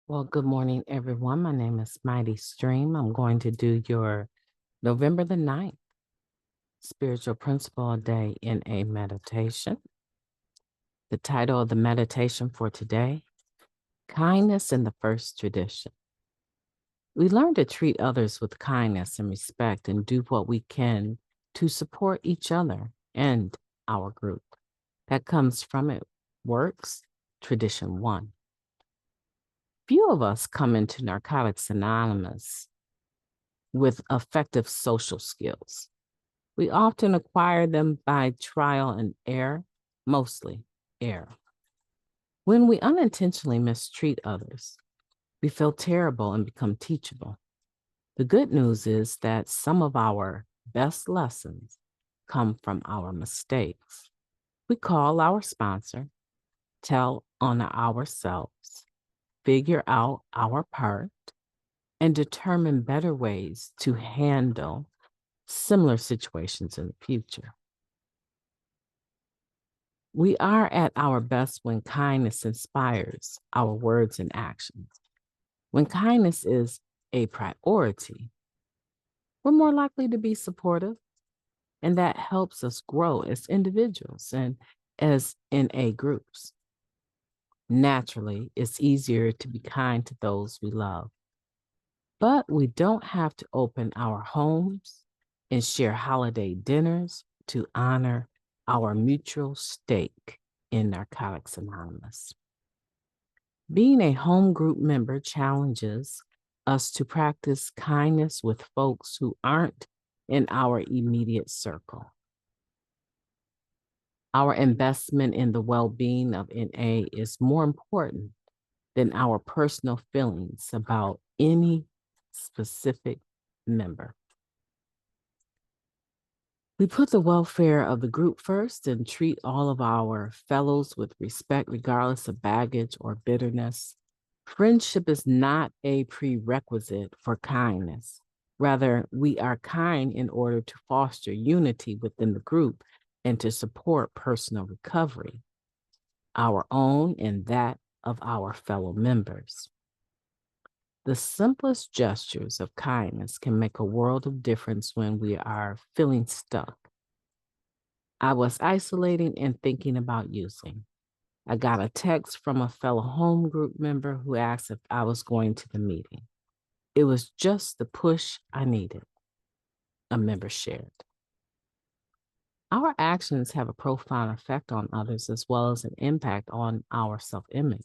Well, good morning, everyone. My name is MightyStream. I'm going to do your November the 9th spiritual principle day in a meditation. The title of the meditation for today, Kindness in the First Tradition. We learn to treat others with kindness and respect and do what we can to support each other and our group. That comes from it works, tradition 1. Few of us come into Narcotics Anonymous with effective social skills. We often acquire them by trial and error, mostly error. When we unintentionally mistreat others, we feel terrible and become teachable. The good news is that some of our best lessons come from our mistakes. We call our sponsor, tell on ourselves, figure out our part, and determine better ways to handle similar situations in the future. We are at our best when kindness inspires our words and actions. When kindness is a priority, we're more likely to be supportive, and that helps us grow as individuals and as in A groups. Naturally, it's easier to be kind to those we love, but we don't have to open our homes and share holiday dinners to honor our mutual stake in Narcotics Anonymous. Being a home group member challenges us to practice kindness with folks who aren't in our immediate circle. Our investment in the well-being of NA is more important than our personal feelings about any specific member. We put the welfare of the group first and treat all of our fellows with respect, regardless of baggage or bitterness. Friendship is not a prerequisite for kindness. Rather, we are kind in order to foster unity within the group and to support personal recovery, our own and that of our fellow members. The simplest gestures of kindness can make a world of difference when we are feeling stuck. I was isolating and thinking about using. I got a text from a fellow home group member who asked if I was going to the meeting. It was just the push I needed, a member shared. Our actions have a profound effect on others as well as an impact on our self-image.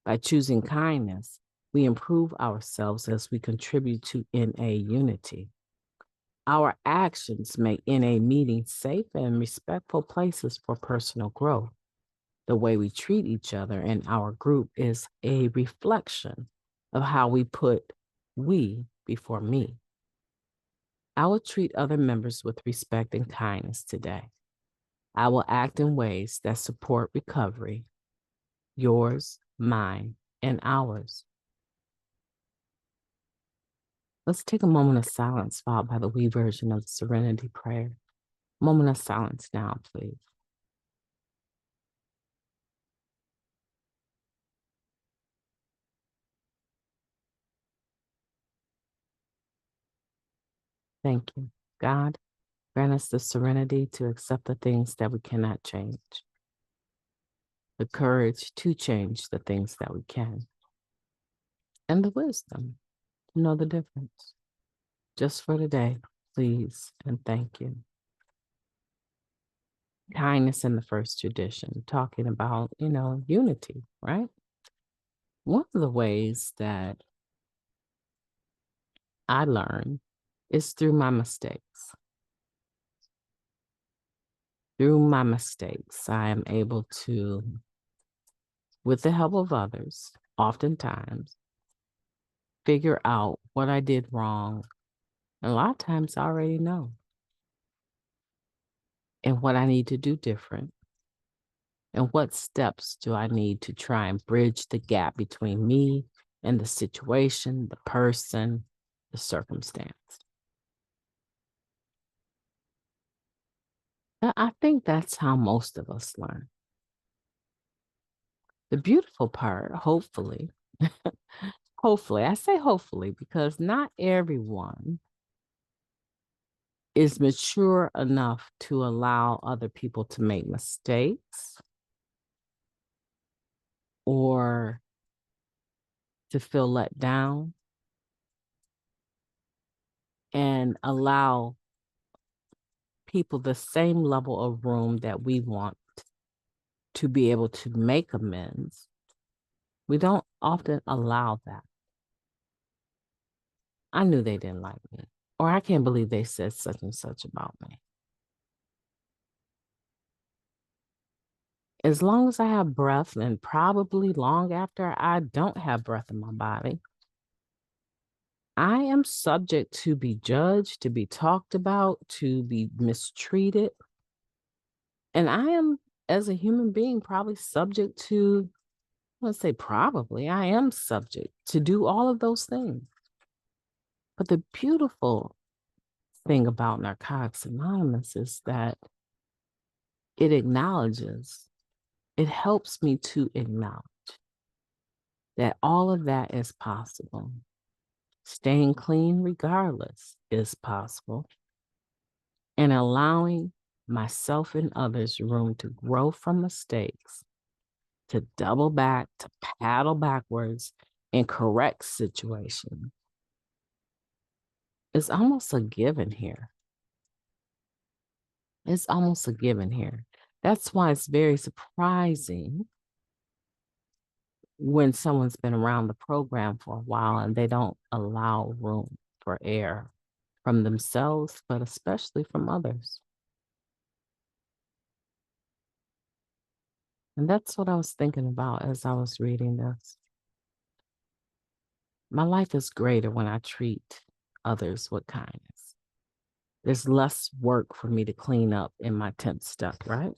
By choosing kindness, we improve ourselves as we contribute to NA unity. Our actions make NA meetings safe and respectful places for personal growth. The way we treat each other and our group is a reflection of how we put we before me. I will treat other members with respect and kindness today. I will act in ways that support recovery, yours, mine, and ours. Let's take a moment of silence followed by the we version of the Serenity Prayer. Moment of silence now, please. Thank you. God, grant us the serenity to accept the things that we cannot change, the courage to change the things that we can, and the wisdom to know the difference. Just for today, please and thank you. Kindness in the first tradition, talking about, unity, right? One of the ways that I learn is through my mistakes. Through my mistakes, I am able to, with the help of others, oftentimes, figure out what I did wrong. And a lot of times I already know. And what I need to do different. And what steps do I need to try and bridge the gap between me and the situation, the person, the circumstance. And I think that's how most of us learn. The beautiful part, hopefully, Hopefully, I say hopefully because not everyone is mature enough to allow other people to make mistakes or to feel let down and allow people the same level of room that we want to be able to make amends. We don't often allow that. I knew they didn't like me, or I can't believe they said such and such about me. As long as I have breath, and probably long after I don't have breath in my body, I am subject to be judged, to be talked about, to be mistreated. And I am, as a human being, probably subject to, let's say probably, I am subject to do all of those things. But the beautiful thing about Narcotics Anonymous is that it acknowledges, it helps me to acknowledge that all of that is possible. Staying clean regardless is possible. And allowing myself and others room to grow from mistakes, to double back, to paddle backwards and correct situations. It's almost a given here. It's almost a given here. That's why it's very surprising when someone's been around the program for a while and they don't allow room for error from themselves, but especially from others. And that's what I was thinking about as I was reading this. My life is greater when I treat others with kindness. There's less work for me to clean up in my 10th step, right?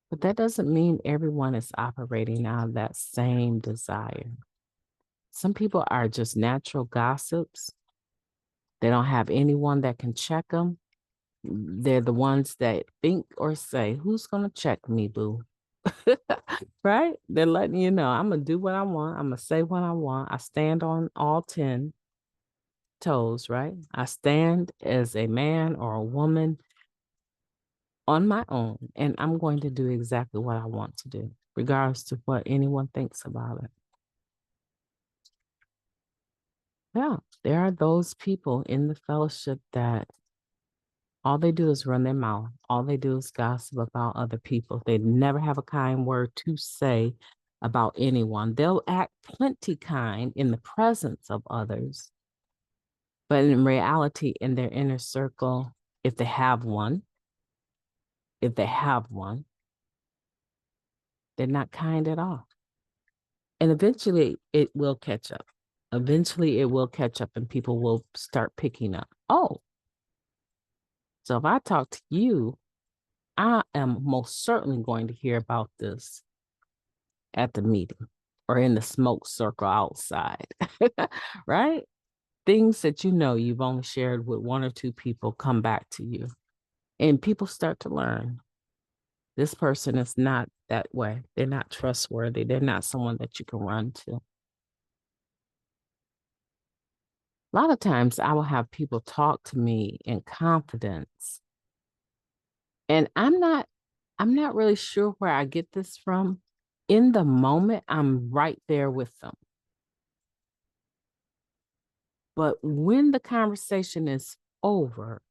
But that doesn't mean everyone is operating out of that same desire. Some people are just natural gossips. They don't have anyone that can check them. They're the ones that think or say, who's going to check me, boo? Right? They're letting you know, I'm going to do what I want. I'm going to say what I want. I stand on all 10 toes, right? I stand as a man or a woman on my own, and I'm going to do exactly what I want to do, regardless to what anyone thinks about it. Yeah, there are those people in the fellowship that all they do is run their mouth. All they do is gossip about other people. They never have a kind word to say about anyone. They'll act plenty kind in the presence of others, but in reality, in their inner circle, if they have one, they're not kind at all. And eventually it will catch up. Eventually it will catch up and people will start picking up. Oh, so if I talk to you, I am most certainly going to hear about this at the meeting or in the smoke circle outside, right? Things that you know you've only shared with one or two people come back to you. And people start to learn this person is not that way. They're not trustworthy. They're not someone that you can run to. A lot of times I will have people talk to me in confidence. And I'm not really sure where I get this from. In the moment, I'm right there with them. But when the conversation is over,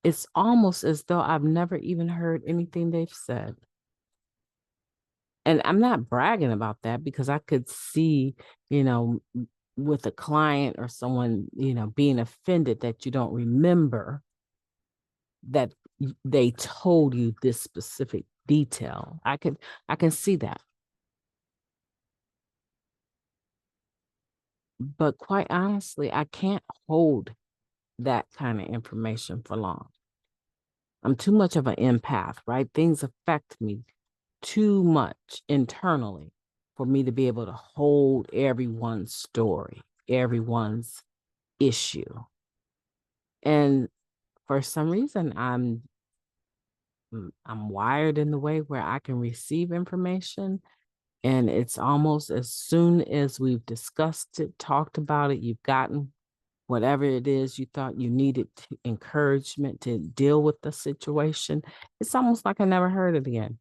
it's almost as though I've never even heard anything they've said. And I'm not bragging about that because I could see, with a client or someone, being offended that you don't remember that they told you this specific detail. I can see that. But quite honestly, I can't hold that kind of information for long. I'm too much of an empath, right? Things affect me too much internally for me to be able to hold everyone's story, everyone's issue. And for some reason, I'm wired in the way where I can receive information And it's almost as soon as we've discussed it, talked about it, you've gotten whatever it is you thought you needed encouragement to deal with the situation. It's almost like I never heard it again.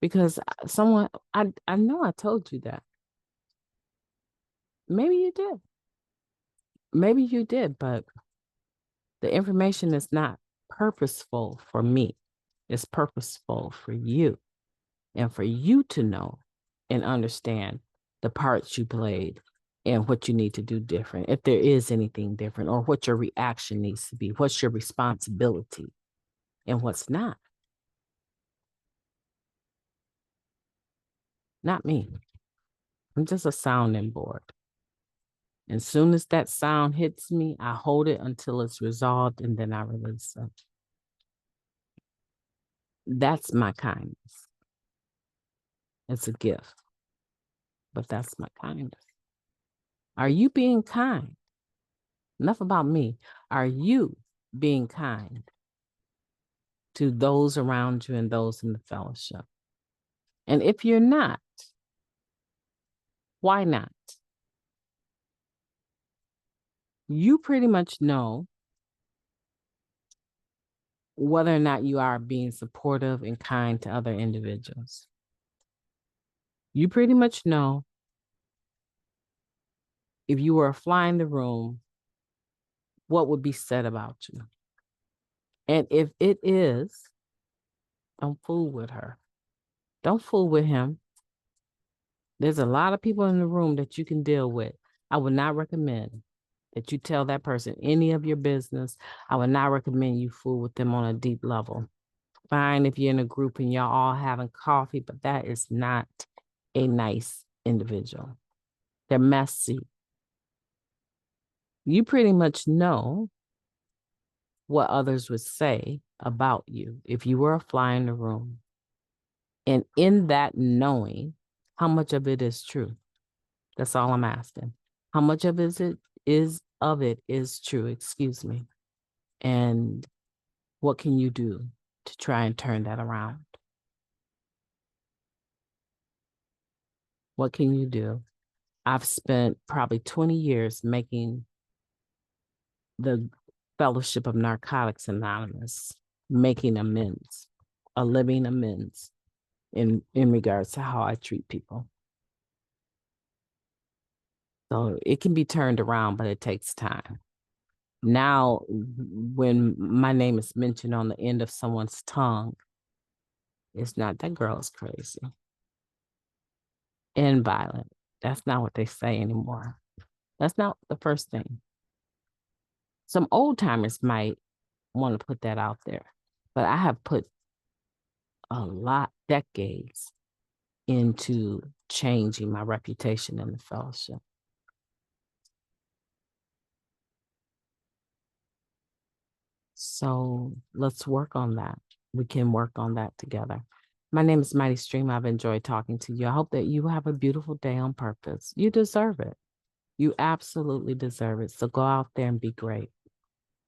Because I know I told you that. Maybe you did. Maybe you did, but the information is not purposeful for me. It's purposeful for you and for you to know and understand the parts you played and what you need to do different, if there is anything different, or what your reaction needs to be, what's your responsibility and what's not. Not me. I'm just a sounding board. As soon as that sound hits me, I hold it until it's resolved and then I release it. That's my kindness. It's a gift, but that's my kindness. Are you being kind? Enough about me. Are you being kind to those around you and those in the fellowship? And if you're not, why not? You pretty much know whether or not you are being supportive and kind to other individuals. You pretty much know if you were a fly in the room, what would be said about you. And if it is, don't fool with her. Don't fool with him. There's a lot of people in the room that you can deal with. I would not recommend that you tell that person any of your business. I would not recommend you fool with them on a deep level. Fine if you're in a group and y'all all having coffee, but that is not a nice individual. They're messy. You pretty much know what others would say about you if you were a fly in the room. And in that knowing, how much of it is true? That's all I'm asking. How much of it is true, excuse me. And what can you do to try and turn that around? What can you do? I've spent probably 20 years making the Fellowship of Narcotics Anonymous, making amends, a living amends in regards to how I treat people. So it can be turned around, but it takes time. Now, when my name is mentioned on the end of someone's tongue, it's not that girl's crazy and violent. That's not what they say anymore. That's not the first thing. Some old timers might want to put that out there, but I have put a lot, decades, into changing my reputation in the fellowship. So let's work on that. We can work on that together. My name is MightyStream. I've enjoyed talking to you. I hope that you have a beautiful day on purpose. You deserve it. You absolutely deserve it. So go out there and be great.